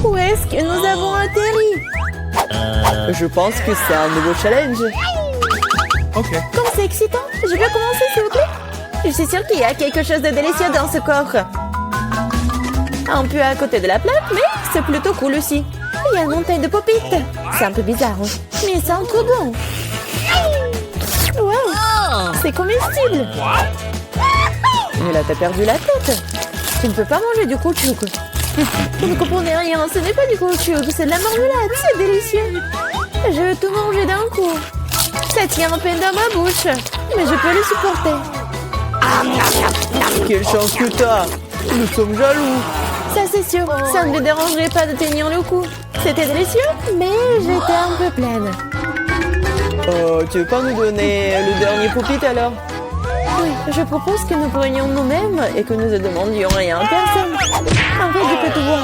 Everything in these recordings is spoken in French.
Où est-ce que nous avons atterri? Je pense que c'est un nouveau challenge. Comme c'est excitant! Je peux commencer, s'il vous plaît? Je suis sûre qu'il y a quelque chose de délicieux dans ce coffre. Un peu à côté de la plaque, mais c'est plutôt cool aussi. Il y a une montagne de popites. C'est un peu bizarre, hein, mais ça sent trop bon. Wow! C'est comestible. Mais là, t'as perdu la tête. Tu ne peux pas manger du caoutchouc. Vous ne comprenez rien, ce n'est pas du caoutchouc, c'est de la marmelade, c'est délicieux. Je veux tout manger d'un coup. Ça tient à peine dans ma bouche, mais je peux le supporter. Quelle chance que t'as! Nous sommes jaloux! Ça c'est sûr, ça ne me dérangerait pas de tenir le coup. C'était délicieux, mais j'étais un peu pleine. Oh, tu veux pas nous donner le dernier poupit alors? Oui, je propose que nous prenions nous-mêmes et que nous ne demandions rien à personne. En fait, je peux tout voir.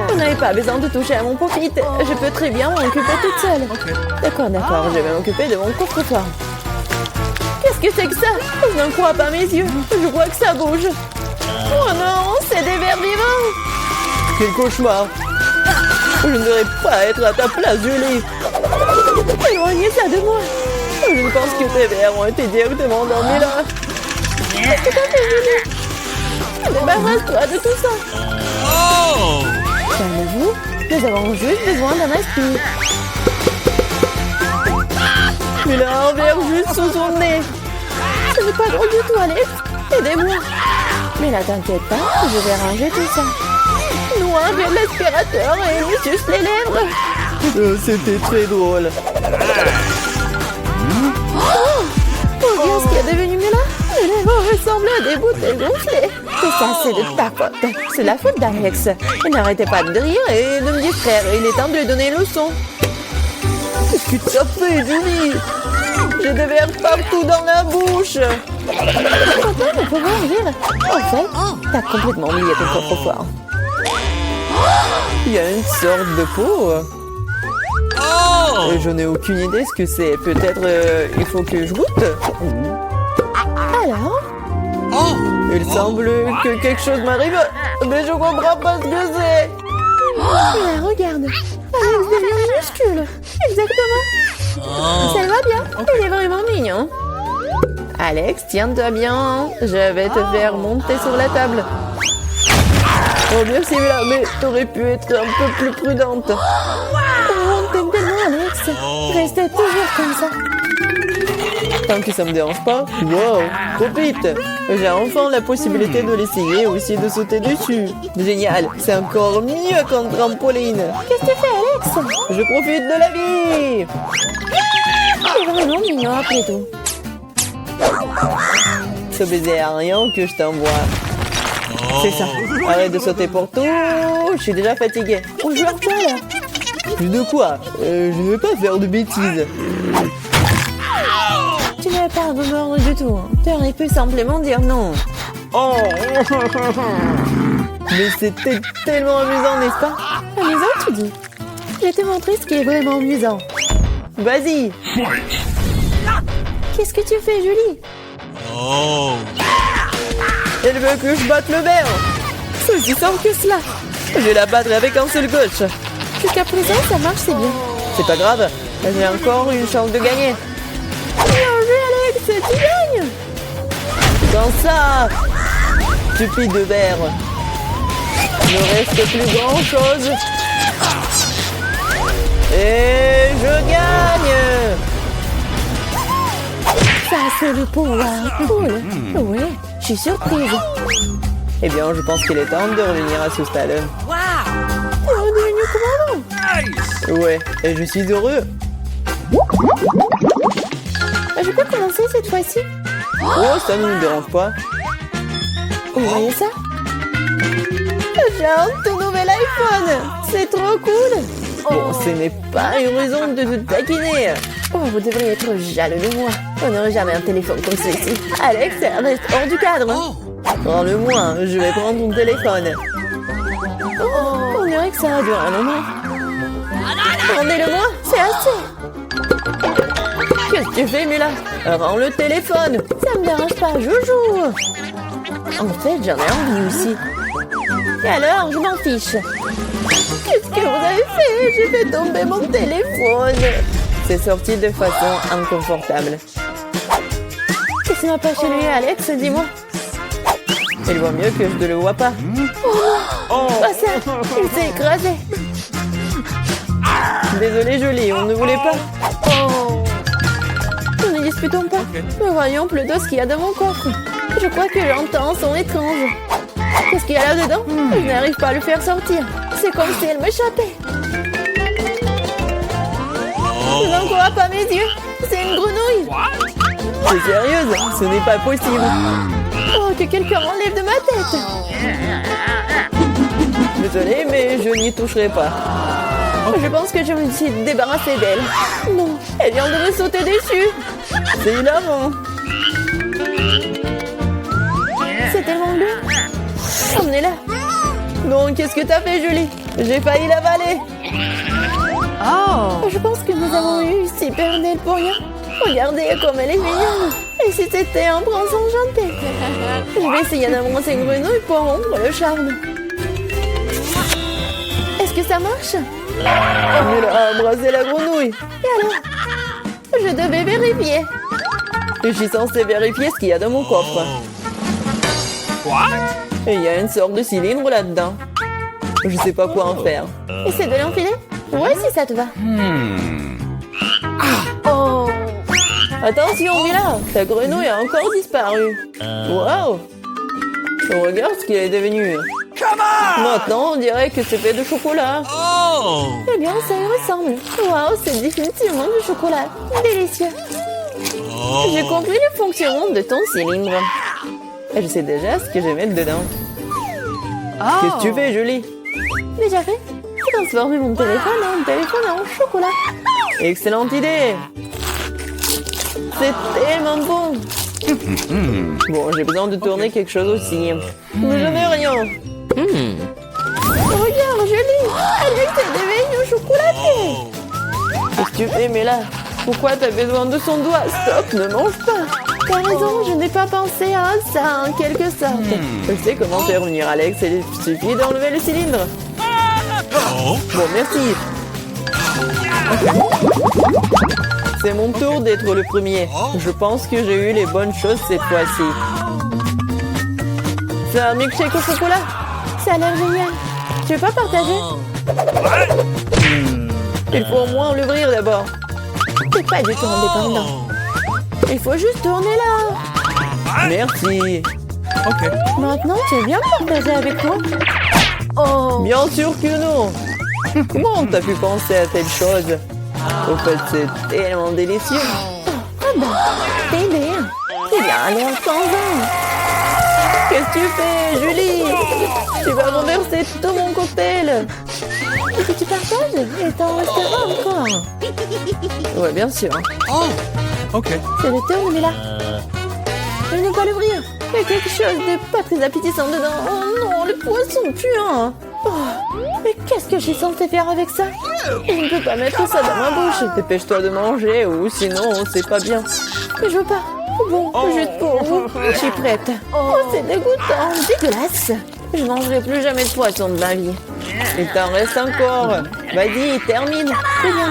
Vous n'avez pas besoin de toucher à mon poupit. Je peux très bien m'en occuper toute seule. D'accord, je vais m'occuper de mon coffre-fort. Qu'est-ce que c'est que ça? Je n'en crois pas mes yeux. Je vois que ça bouge. Oh non, c'est des vers vivants. Quel cauchemar! Je ne devrais pas être à ta place, Julie! Éloignez ça de moi. Je pense que tes vers ont été directement endormis là. Qu'est-ce que t'as fait, Julie? Débarrasse-toi de tout ça. Calmez-vous, nous avons juste besoin d'un aspire. Il a un verre juste sous son nez. Ce n'est pas drôle du tout, Alex. Aidez-moi. Mais là, t'inquiète pas, je vais ranger tout ça. Nous, avec l'aspirateur et nous suce les lèvres. C'était très drôle. Oh, regarde ce qui est devenu mieux là. Les lèvres ressemblent à des bouteilles gonflées. Tout ça, c'est de ta faute. C'est la faute d'Alex. Il n'arrêtait pas de rire et de me distraire. Il est temps de lui donner une leçon. Qu'est-ce que tu as fait, Julie? J'ai des verres partout dans la bouche. Pourquoi ne peut voir rire? En fait, t'as complètement oublié ton coffre-fort. Il y a une sorte de peau. Je n'ai aucune idée ce que c'est. Peut-être il faut que je goûte. Alors? Il semble que quelque chose m'arrive, mais je comprends pas ce que c'est. Là, regarde. Alex devient minuscule. Exactement. Ça va bien. Il est vraiment mignon. Alex, tiens-toi bien. Je vais te faire monter sur la table. Oh merci, mais t'aurais pu être un peu plus prudente. Oh, t'aimes tellement, Alex. Restez toujours comme ça. Tant que ça me dérange pas. Wow, trop vite. J'ai enfin la possibilité de l'essayer et aussi de sauter dessus. Génial, c'est encore mieux qu'un trampoline. Qu'est-ce que tu fais, Alex? Je profite de la vie. C'est vraiment mignon après tout. Ce baiser aérien que je t'envoie. C'est ça. Arrête de sauter pour tout. Je suis déjà fatiguée. On joue à quoi là? Plus de quoi? Je ne veux pas faire de bêtises. Tu n'avais pas à me mordre du tout. Tu aurais pu simplement dire non. Oh. Mais c'était tellement amusant, n'est-ce pas? Amusant, tu dis? Je vais te montrer ce qui est vraiment amusant. Vas-y. Qu'est-ce que tu fais, Julie? Elle veut que je batte le verre. C'est aussi simple que cela. Je vais la battre avec un seul coach. Jusqu'à présent, ça marche, c'est bien. C'est pas grave. J'ai encore une chance de gagner. Bien joué, Alex, tu gagnes. Dans ça, stupide de verre. Il ne reste plus grand chose. Et je gagne. Ça, c'est le pouvoir. Cool. Oui, je suis surprise. Eh bien, je pense qu'il est temps de revenir à ce stade. T'es redevenu commandant. Ouais, et je suis heureux. Je peux commencer cette fois-ci? Oh, ça ne nous dérange pas. Vous voyez ça? J'ai un tout nouvel iPhone. C'est trop cool. Bon, ce n'est pas une raison de te taquiner. Oh, vous devriez être jaloux de moi. On n'aurait jamais un téléphone comme celui-ci. Alex, reste hors du cadre. Prends-le-moi, je vais prendre ton téléphone. Oh, on dirait que ça a duré un moment. Rendez-le-moi, c'est assez. Qu'est-ce que tu fais, Mila? Rends le téléphone. Ça me dérange pas, joujou. En fait, j'en ai envie aussi. Et alors, je m'en fiche. Qu'est-ce que vous avez fait? J'ai fait tomber mon téléphone. C'est sorti de façon inconfortable. Qu'est-ce qui m'a pas chez lui, Alex? Dis-moi. Il vaut mieux que je ne le vois pas. Pas ça. Il s'est écrasé. Désolé, Julie, on ne voulait pas. Ne disputons pas. Mais voyons plutôt ce qu'il y a dans mon coffre. Je crois que j'entends un son étrange. Qu'est-ce qu'il y a là-dedans? Je n'arrive pas à le faire sortir. C'est comme si elle m'échappait. Je n'en crois pas mes yeux. C'est une grenouille. C'est sérieuse? Ce n'est pas possible. Oh, que quelqu'un enlève de ma tête. Désolé, mais je n'y toucherai pas. Je pense que je me suis débarrassée d'elle. Non, elle vient de me sauter dessus. C'est hilarant. C'est tellement bleu. Emmenez-la. Non, qu'est-ce que t'as fait, Julie? J'ai failli l'avaler. Je pense que nous avons eu super belle pour rien. Regardez comme elle est mignonne. Et si c'était un prince enchanté? Je vais essayer d'embrasser une grenouille pour rompre le charme. Est-ce que ça marche? Elle a embrassé la grenouille. Et alors? Je devais vérifier. Je suis censée vérifier ce qu'il y a dans mon coffre. Et il y a une sorte de cylindre là-dedans. Je sais pas quoi en faire. Essaie de l'enfiler? Ouais, si ça te va. Attention, Mila, ta grenouille a encore disparu. Waouh! Regarde ce qu'il est devenu. Maintenant, on dirait que c'est fait de chocolat. Eh bien, ça y ressemble. Waouh, c'est définitivement du chocolat. Délicieux. J'ai compris le fonctionnement de ton cylindre. Et je sais déjà ce que je vais mettre dedans. Qu'est-ce que tu fais, Julie? Déjà fait? J'ai transformé mon téléphone en chocolat. Excellente idée! C'est tellement bon! Bon, j'ai besoin de tourner quelque chose aussi. Mais je n'ai rien. Regarde, Julie! Alex est devenu chocolaté! Qu'est-ce que tu fais, Mela? Pourquoi t'as besoin de son doigt? Stop, ne mange pas! T'as raison, je n'ai pas pensé à ça en quelque sorte. Je sais comment faire revenir Alex, il suffit d'enlever le cylindre. Bon, merci. C'est mon tour d'être le premier. Je pense que j'ai eu les bonnes choses cette fois-ci. C'est un milkshake au chocolat. Ça a l'air génial. Tu veux pas partager? Il faut au moins l'ouvrir d'abord. T'es pas du tout indépendant. Il faut juste tourner là. Merci. Maintenant, tu veux bien partager avec moi? Bien sûr que non. Comment t'as pu penser à telle chose? Au fait, c'est tellement délicieux. Ah bah, t'es bien. Eh bien, allons ensemble. Qu'est-ce que tu fais, Julie? Tu vas renverser tout mon cocktail. Et que tu partages? Et t'en resteras encore. Ouais, bien sûr. C'est le tour, mais là. Je ne peux pas l'ouvrir. Il y a quelque chose de pas très appétissant dedans. Oh non, le poisson puant. Oh, mais qu'est-ce que je suis censée faire avec ça? Je ne peux pas mettre ça dans ma bouche. Dépêche-toi de manger ou sinon c'est pas bien. Mais je veux pas. Bon, juste pour vous. Je suis prête. Oh, c'est dégoûtant. Dégueulasse. Je ne mangerai plus jamais de poisson de ma vie. Il t'en reste encore. Vas-y, termine.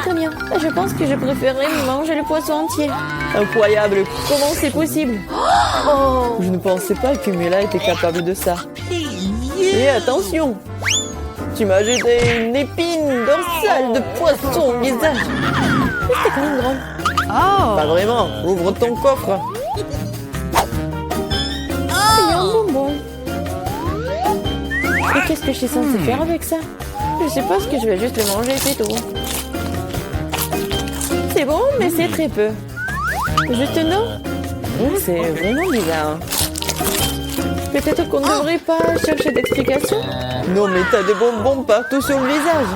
Très bien. Je pense que je préférerais manger le poisson entier. Incroyable. Comment c'est possible? Je ne pensais pas que Mila était capable de ça. Et attention, tu m'as jeté une épine dorsale de poisson au visage. Mais c'était quand même drôle. Pas vraiment. Ouvre ton coffre. Il y a un bonbon. Et qu'est-ce que je suis censée faire avec ça? Je suppose que je vais juste le manger, c'est tout. C'est bon, mais c'est très peu. Juste non? C'est vraiment bizarre. Peut-être qu'on ne devrait pas chercher d'explications. Non, mais t'as des bonbons partout sur le visage.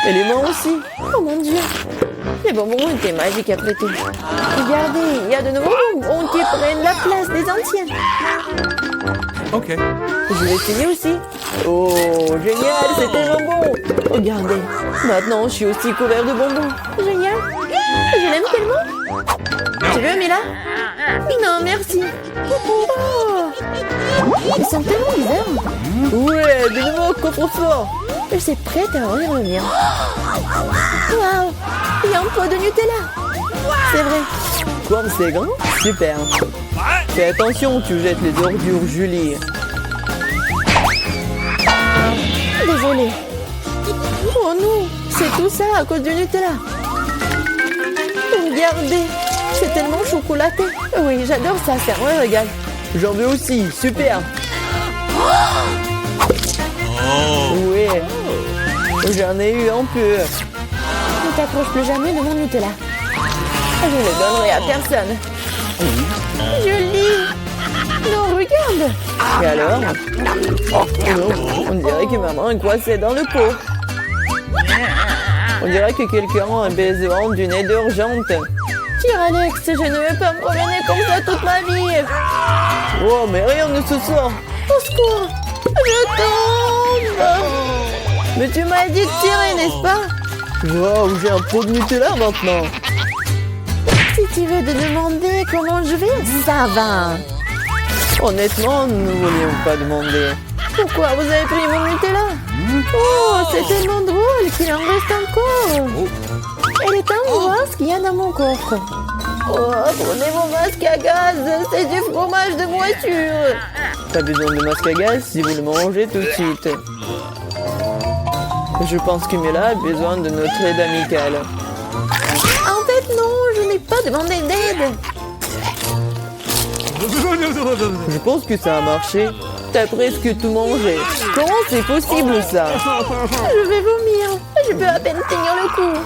Et les mains aussi. Oh mon Dieu. Les bonbons étaient magiques après tout. Regardez, il y a de nouveaux bonbons qui prennent la place des anciens. Je vais essayer aussi. Oh, génial, c'est tellement bon. Regardez, maintenant je suis aussi couvert de bonbons. Génial. Je l'aime tellement. Tu veux, Mila? Non, merci. Oh. Ils sont tellement bizarres. Ouais, de nouveau coffre-fort. Je suis prête à ouvrir le mien. Waouh! Il y a un pot de Nutella. C'est vrai. Comme c'est grand, super. Fais attention, tu jettes les ordures, Julie. Désolée. Oh non, c'est tout ça à cause du Nutella. Regardez, c'est tellement chocolaté. Oui, j'adore ça, c'est un régal. J'en veux aussi, super. Ouais, j'en ai eu un peu. Ne t'approche plus jamais de mon Nutella. Je ne le donnerai à personne. Julie! Non, regarde! Et alors? Oh non, on dirait que maman est coincée dans le pot. On dirait que quelqu'un a besoin d'une aide urgente. Tire, Alex, je ne vais pas me promener comme ça toute ma vie. Oh, mais rien ne se sort. Au secours! Je tombe! Mais tu m'as dit de tirer, n'est-ce pas? Wow, j'ai un pot de Nutella maintenant. Si tu veux te demander comment je vais, ça va. Honnêtement, nous ne voulions pas demander. Pourquoi vous avez pris mon Nutella? Oh, c'est tellement drôle qu'il en reste encore. Elle est temps de voir ce qu'il y a dans mon coffre. Oh, prenez mon masque à gaz, c'est du fromage de voiture. Pas besoin de masque à gaz si vous le mangez tout de suite. Je pense que Mila a besoin de notre aide amicale. En fait, non, je n'ai pas demandé d'aide. Je pense que ça a marché. T'as presque tout mangé. Comment c'est possible ça? Je vais vomir. Je peux à peine tenir le coup.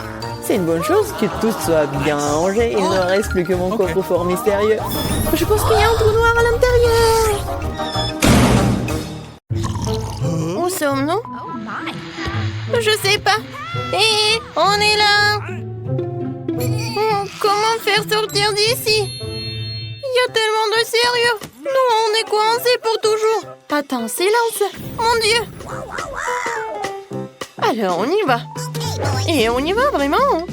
C'est une bonne chose que tout soit bien rangé. Il ne reste plus que mon coffre-fort mystérieux. Je pense qu'il y a un trou noir à l'intérieur. Où sommes-nous? Je sais pas. Hé, on est là. Comment faire sortir d'ici? Il y a tellement de sérieux. Nous, on est coincés pour toujours. Attends, silence. Mon Dieu. Alors, on y va. Et on y va vraiment.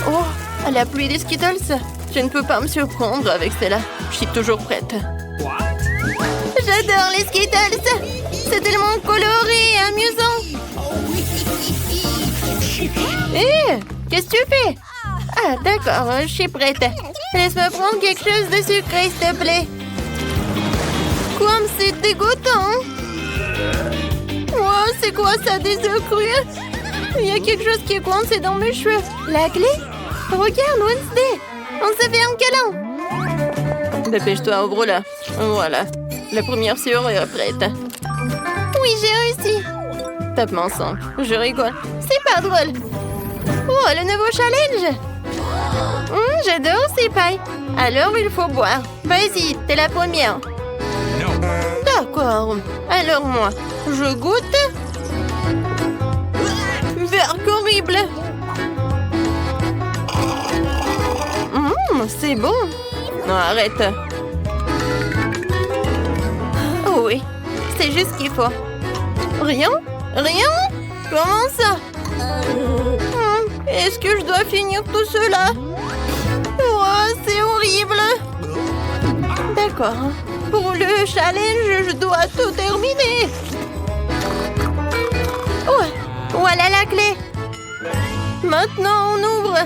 Oh, la pluie des Skittles. Je ne peux pas me surprendre avec celle-là. Je suis toujours prête. J'adore les Skittles. C'est tellement coloré et amusant. Hé, qu'est-ce que tu fais? Ah, d'accord, je suis prête. Laisse-moi prendre quelque chose de sucré, s'il te plaît. Comme c'est dégoûtant. Oh, c'est quoi ça, des œufs crus? Il y a quelque chose qui est coincé dans mes cheveux. La clé? Regarde, Wednesday. On se fait un câlin. Dépêche-toi, ouvre-la. Voilà. La première sciure est prête. Oui, j'ai réussi. Tapement simple. Je rigole. C'est pas drôle. Oh, le nouveau challenge. J'adore ces pailles. Alors, il faut boire. Vas-y, t'es la première. D'accord. Alors, moi, je goûte. Verre horrible. C'est bon. Non, arrête. Oh oui, c'est juste ce qu'il faut. Rien? Rien? Comment ça? Est-ce que je dois finir tout cela? Oh, c'est horrible. D'accord. Pour le challenge, je dois tout terminer. Oh, voilà la clé. Maintenant, on ouvre.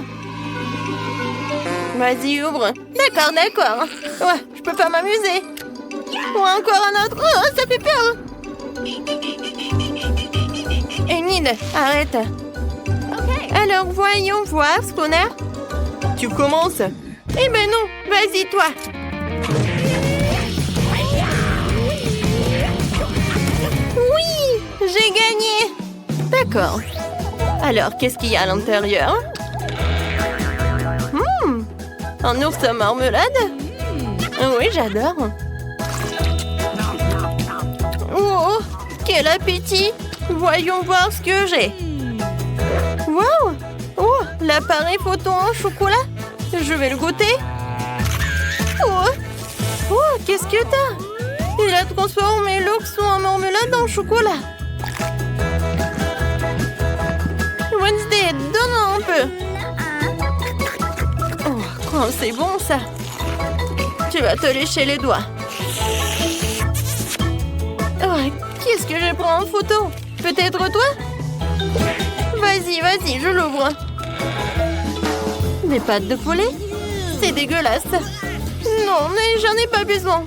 Vas-y, ouvre. D'accord, d'accord. Ouais, je peux pas m'amuser. Ou encore un autre. Oh, ça fait peur. Enid, arrête. Alors, voyons voir ce qu'on a. Tu commences? Eh ben non, vas-y, toi. Oui, j'ai gagné. D'accord. Alors, qu'est-ce qu'il y a à l'intérieur? Un ours à marmelade? Oui, j'adore. Oh, quel appétit! Voyons voir ce que j'ai. Wow! Oh, l'appareil photo en chocolat. Je vais le goûter. Oh, qu'est-ce que t'as? Il a transformé l'ours en marmelade en chocolat. Wednesday, Oh, c'est bon ça. Tu vas te lécher les doigts. Oh, qu'est-ce que je prends en photo? Peut-être toi? Vas-y, vas-y, je l'ouvre. Des pâtes de poulet? C'est dégueulasse. Non, mais j'en ai pas besoin.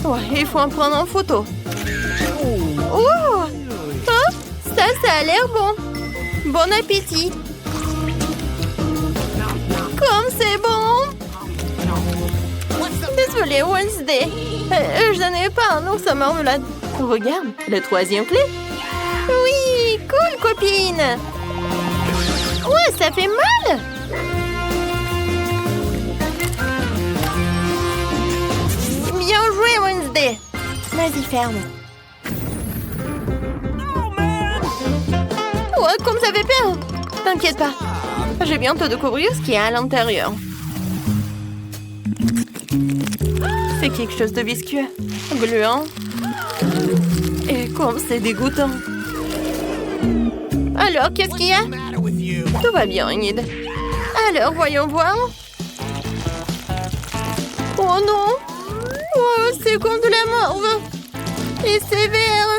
Ouais, il faut en prendre en photo. Oh! Oh, ça a l'air bon. Bon appétit. Comme c'est bon. Désolée, Wednesday. Je n'en ai pas un ours à marmelade. Regarde, la troisième clé. Oui, cool, copine. Ouais, ça fait mal. Bien joué, Wednesday. Vas-y, ferme. Ouais, comme ça fait peur. T'inquiète pas. Je vais bientôt découvrir ce qu'il y a à l'intérieur. C'est quelque chose de visqueux, gluant. Et comme c'est dégoûtant. Alors, qu'est-ce qu'il y a? Tout va bien, Enid. Alors, voyons voir. Oh non! Oh, c'est comme de la morve. Et c'est vert.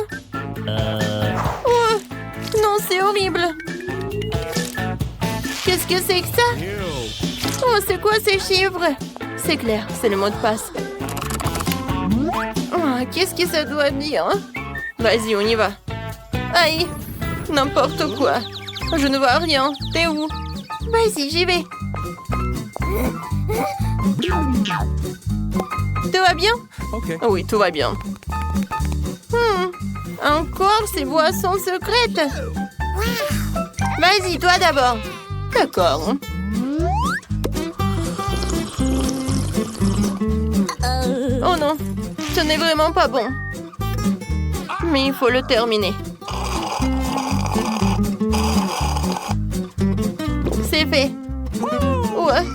Oh, non, c'est horrible. Qu'est-ce que c'est que ça? Oh, c'est quoi ces chiffres? C'est clair, c'est le mot de passe. Oh, qu'est-ce que ça doit dire? Vas-y, on y va. Aïe, n'importe quoi. Je ne vois rien. T'es où? Vas-y, j'y vais. Tout va bien? Oui, tout va bien. Encore ces boissons secrètes. Vas-y, toi d'abord. D'accord. Oh non, ce n'est vraiment pas bon. Mais il faut le terminer. C'est fait. Ouais.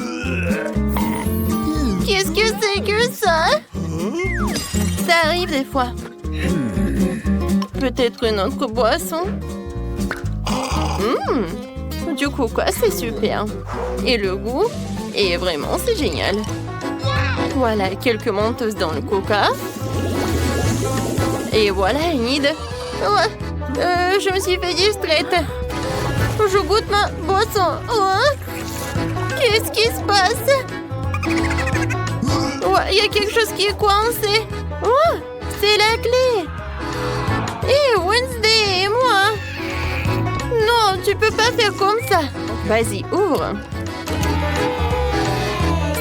Qu'est-ce que c'est que ça? Ça arrive des fois. Peut-être une autre boisson? Du coup, quoi, c'est super. Et le goût? Et vraiment, c'est génial. Voilà, quelques menteuses dans le coca. Et voilà, Enid. Ouais, je me suis fait distraite. Je goûte ma boisson. Ouais. Qu'est-ce qui se passe? Ouais, il y a quelque chose qui est coincé. Oh, c'est la clé. Et Wednesday et moi. Non, tu peux pas faire comme ça. Vas-y, ouvre.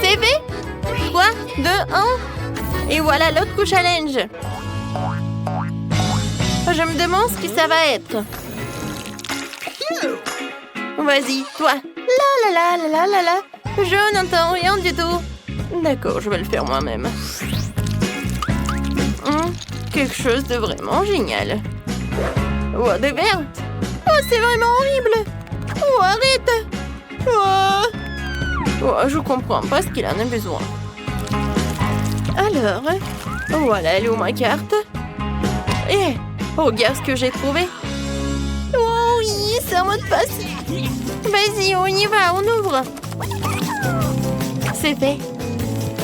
C'est fait? 3, 2, 1. Et voilà l'autre challenge. Je me demande ce que ça va être. Vas-y, toi. La la la la la la. Je n'entends rien du tout. D'accord, je vais le faire moi-même. Quelque chose de vraiment génial. Oh, des verres. Oh, c'est vraiment horrible. Oh, arrête. Oh, je comprends pas ce qu'il en a besoin. Alors, voilà, elle est où ma carte? Eh, regarde ce que j'ai trouvé. Oh oui, c'est un mot de passe. Vas-y, on y va, on ouvre. C'est fait.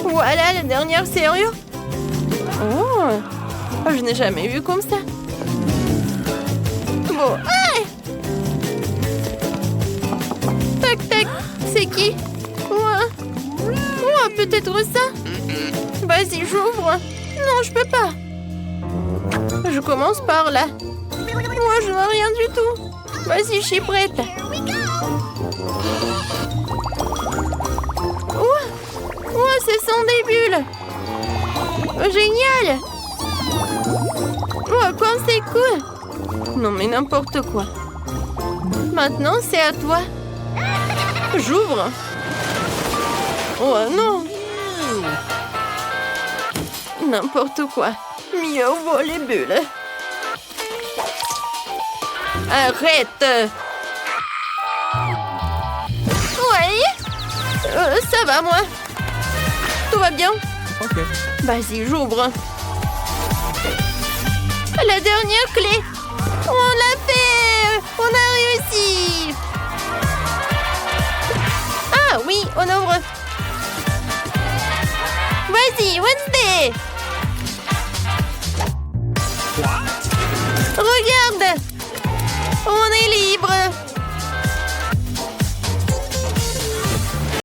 Voilà la dernière serrure. Oh, je n'ai jamais vu comme ça. Bon, tac, tac, c'est qui? Oh, peut-être ça? Vas-y, j'ouvre. Non, je peux pas. Je commence par là. Moi, je vois rien du tout. Vas-y, je suis prête. Oh, ce sont des bulles. Oh, génial. Oh, comme c'est cool. Non, mais n'importe quoi. Maintenant, c'est à toi. J'ouvre. Oh non. N'importe quoi. Mieux vaut les bulles. Arrête. Ouais. Ça va, moi. Tout va bien? Ok. Vas-y, j'ouvre. La dernière clé. On l'a fait. On a réussi. Ah oui, on ouvre. Vas-y, Wednesday!